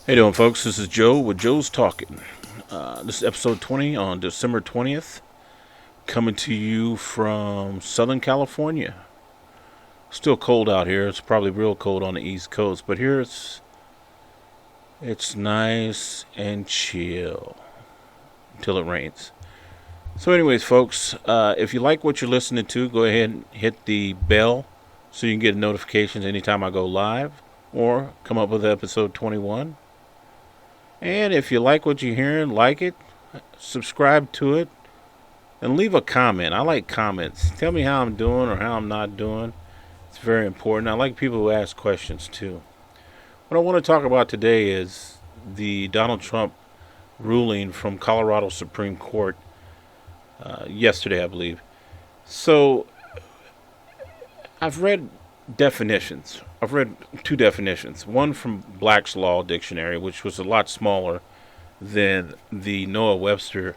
Hey doing, folks? This is Joe with Joe's Talking. This is episode 20 on December 20th, coming to you from Southern California. Still cold out here. It's probably real cold on the East Coast, but here it's nice and chill until it rains. So, anyways, folks, if you like what you're listening to, go ahead and hit the bell so you can get notifications anytime I go live or come up with episode 21. And if you like what you're hearing, like it, subscribe to it, and leave a comment. I like comments. Tell me how I'm doing or how I'm not doing. It's very important. I like people who ask questions too. What I want to talk about today is the Donald Trump ruling from Colorado Supreme Court yesterday, I believe. So I've read definitions. I've read two definitions. One from Black's Law Dictionary, which was a lot smaller than the Noah Webster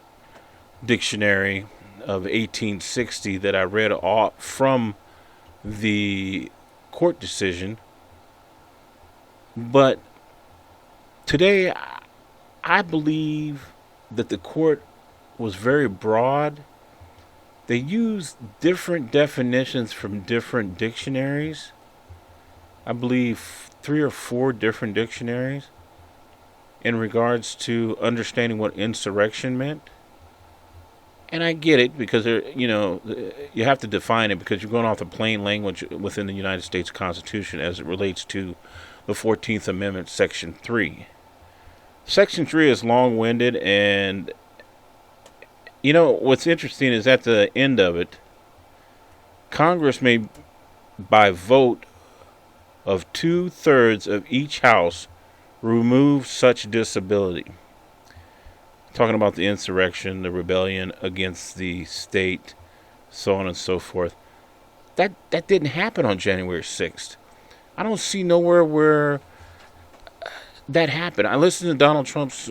Dictionary of 1860 that I read from the court decision. But today, I believe that the court was very broad. They used different definitions from different dictionaries. I believe 3 or 4 different dictionaries in regards to understanding what insurrection meant. And I get it because you have to define it because you're going off the plain language within the United States Constitution as it relates to the 14th Amendment, Section 3. Section 3 is long-winded, and what's interesting is at the end of it, Congress may, by vote of 2/3 of each house, remove such disability. Talking about the insurrection, the rebellion against the state, so on and so forth. That didn't happen on January 6th. I don't see nowhere where that happened. I listened to Donald Trump's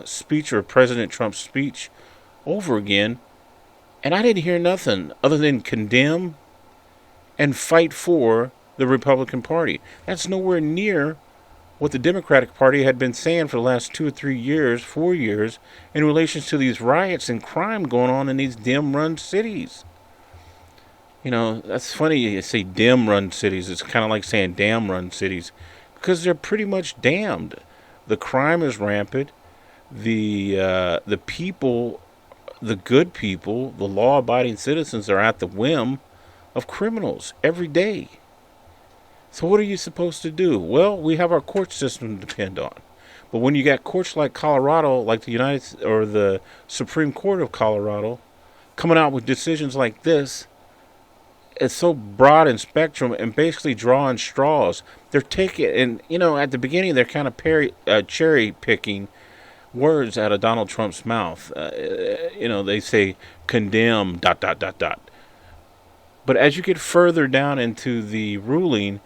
speech, or President Trump's speech, over again, and I didn't hear nothing other than condemn and fight for the Republican Party. That's nowhere near what the Democratic Party had been saying for the last 2 or 3 years, 4 years, in relation to these riots and crime going on in these Dem-run cities. That's funny you say Dem-run cities. It's kind of like saying damn-run cities, because they're pretty much damned. The crime is rampant. The people, the good people, the law-abiding citizens are at the whim of criminals every day. So what are you supposed to do? Well, we have our court system to depend on. But when you got courts like Colorado, like the Supreme Court of Colorado, coming out with decisions like this, it's so broad in spectrum and basically drawing straws. They're taking, and at the beginning they're kind of cherry picking words out of Donald Trump's mouth. They say condemn ... But as you get further down into the ruling,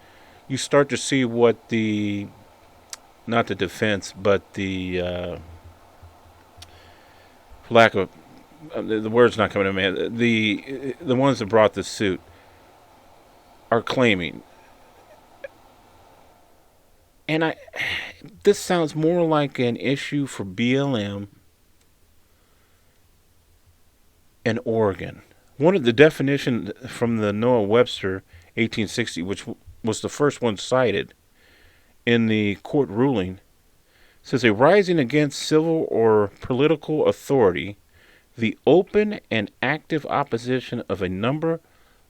you start to see what not the defense, but the lack of, the word's not coming to me, the ones that brought the suit are claiming. And this sounds more like an issue for BLM and Oregon. One of the definition from the Noah Webster 1860, which was the first one cited in the court ruling, says a rising against civil or political authority, the open and active opposition of a number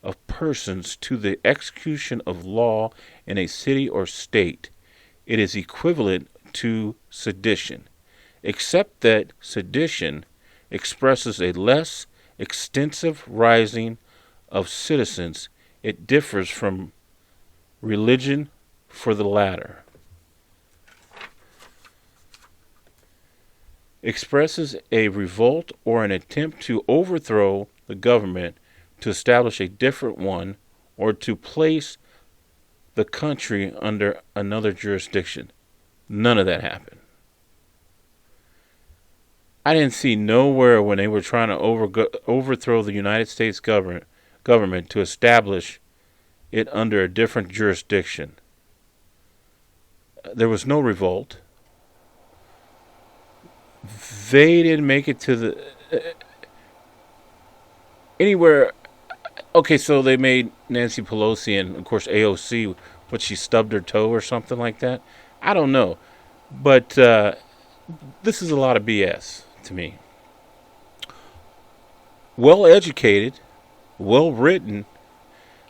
of persons to the execution of law in a city or state. It is equivalent to sedition, except that sedition expresses a less extensive rising of citizens. It differs from religion for the latter. Expresses a revolt or an attempt to overthrow the government to establish a different one or to place the country under another jurisdiction. None of that happened. I didn't see nowhere when they were trying to overthrow the United States government to establish it under a different jurisdiction. There was no revolt. They didn't make it to the anywhere. Okay, so they made Nancy Pelosi and of course AOC. What, she stubbed her toe or something like that? I don't know, but this is a lot of BS to me. Well educated, well written.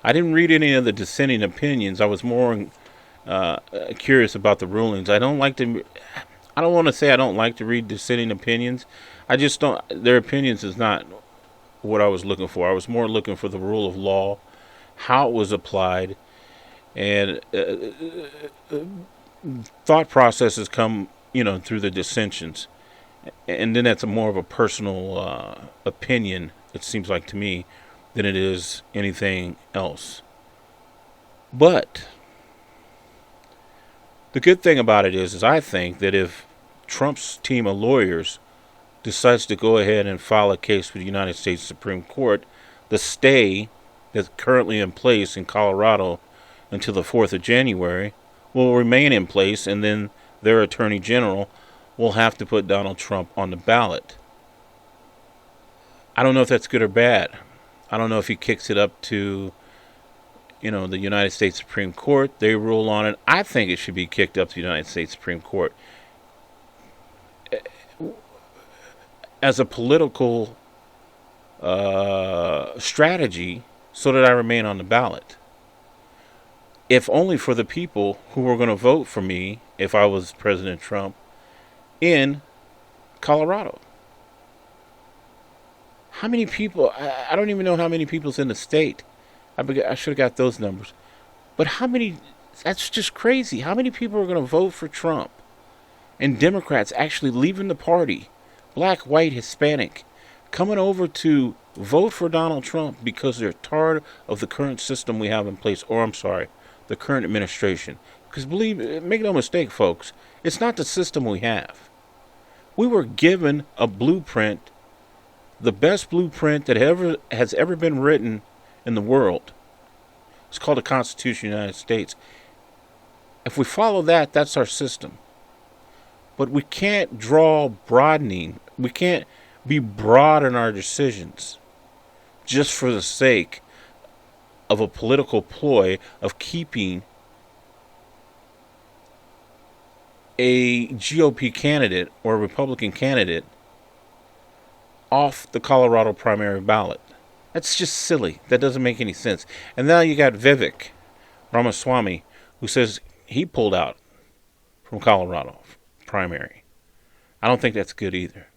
I didn't read any of the dissenting opinions. I was more curious about the rulings. I don't like to. I don't want to say I don't like to read dissenting opinions. I just don't. Their opinions is not what I was looking for. I was more looking for the rule of law, how it was applied, and thought processes come, through the dissensions, and then that's more of a personal opinion. It seems like to me than it is anything else. But the good thing about it is I think that if Trump's team of lawyers decides to go ahead and file a case with the United States Supreme Court, the stay that's currently in place in Colorado until the 4th of January will remain in place, and then their attorney general will have to put Donald Trump on the ballot. I don't know if that's good or bad. I don't know if he kicks it up to, the United States Supreme Court. They rule on it. I think it should be kicked up to the United States Supreme Court. As a political strategy so that I remain on the ballot. If only for the people who were going to vote for me if I was President Trump in Colorado. How many people? I don't even know how many people's in the state. I should have got those numbers. But how many? That's just crazy. How many people are going to vote for Trump? And Democrats actually leaving the party, black, white, Hispanic, coming over to vote for Donald Trump because they're tired of the current system we have in place, or I'm sorry, the current administration. Because make no mistake, folks, it's not the system we have. We were given a blueprint, the best blueprint that has ever been written in the world. It's called the Constitution of the United States. If we follow that, that's our system. But we can't draw broadening. We can't be broad in our decisions just for the sake of a political ploy of keeping a GOP candidate or a Republican candidate off the Colorado primary ballot. That's just silly. That doesn't make any sense. And now you got Vivek Ramaswamy, who says he pulled out from Colorado primary. I don't think that's good either.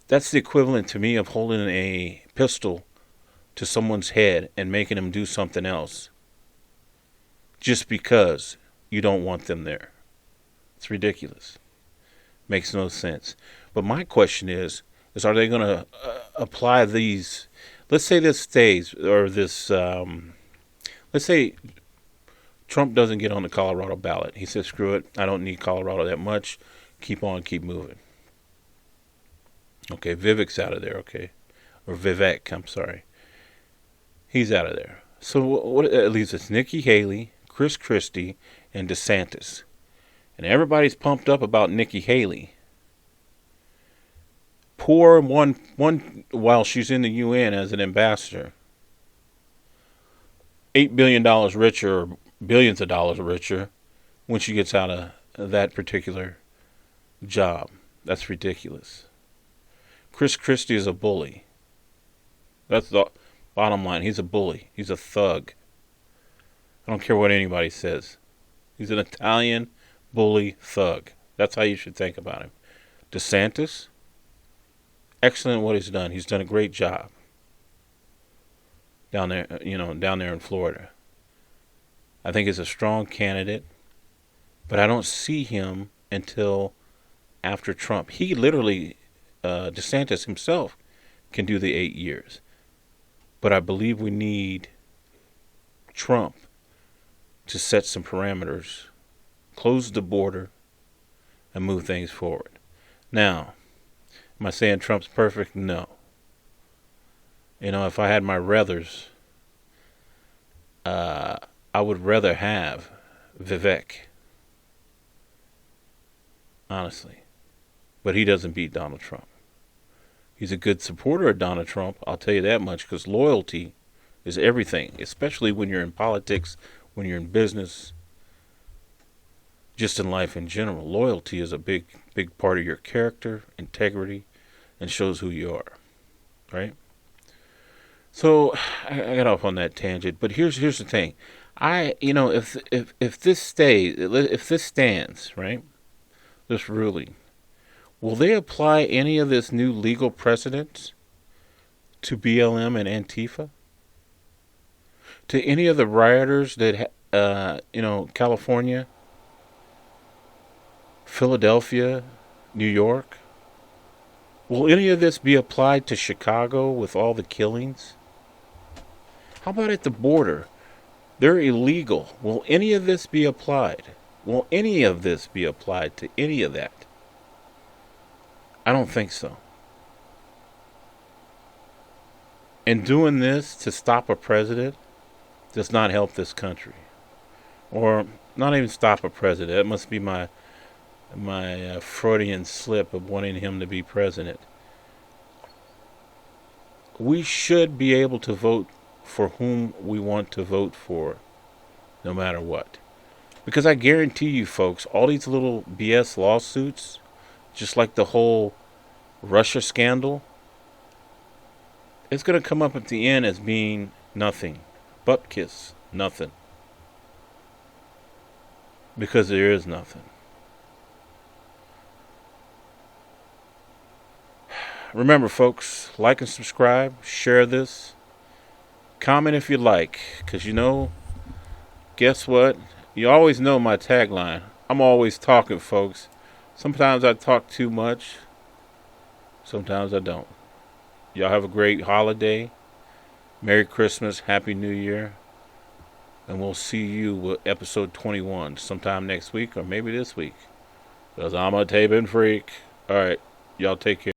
That's the equivalent to me of holding a pistol to someone's head and making them do something else just because you don't want them there. It's ridiculous. Makes no sense. But my question is are they going to apply these? Let's say this stays, or this, let's say Trump doesn't get on the Colorado ballot. He says, screw it, I don't need Colorado that much. Keep on, keep moving. Okay, Vivek's out of there, okay. Or Vivek, I'm sorry. He's out of there. So what leaves us? Nikki Haley, Chris Christie, and DeSantis. And everybody's pumped up about Nikki Haley. Poor one while she's in the UN as an ambassador. $8 billion richer, or billions of dollars richer, when she gets out of that particular job. That's ridiculous. Chris Christie is a bully. That's the bottom line. He's a bully. He's a thug. I don't care what anybody says. He's an Italian bully thug. That's how you should think about him. DeSantis, excellent what he's done. He's done a great job down there, down there in Florida. I think he's a strong candidate, but I don't see him until after Trump. He literally, DeSantis himself, can do the 8 years. But I believe we need Trump to set some parameters, close the border, and move things forward. Now, am I saying Trump's perfect? No. If I had my ruthers, I would rather have Vivek. honestly. But he doesn't beat Donald Trump. He's a good supporter of Donald Trump, I'll tell you that much, because loyalty is everything, especially when you're in politics, when you're in business, just in life in general. Loyalty is a big, big part of your character, integrity, and shows who you are, right? So I got off on that tangent, but here's the thing. If this stands, right, this ruling, will they apply any of this new legal precedent to BLM and Antifa? To any of the rioters that, California, Philadelphia, New York? Will any of this be applied to Chicago with all the killings? How about at the border? They're illegal. Will any of this be applied? Will any of this be applied to any of that? I don't think so. And doing this to stop a president does not help this country. Or not even stop a president. That must be my Freudian slip of wanting him to be president. We should be able to vote for whom we want to vote for, no matter what. Because I guarantee you, folks, all these little BS lawsuits, just like the whole Russia scandal, it's going to come up at the end as being nothing. Butt kiss, nothing. Because there is nothing. Remember, folks, like and subscribe, share this, comment if you like, because guess what? You always know my tagline. I'm always talking, folks. Sometimes I talk too much, sometimes I don't. Y'all have a great holiday. Merry Christmas, Happy New Year, and we'll see you with episode 21 sometime next week or maybe this week, because I'm a taping freak. All right, y'all take care.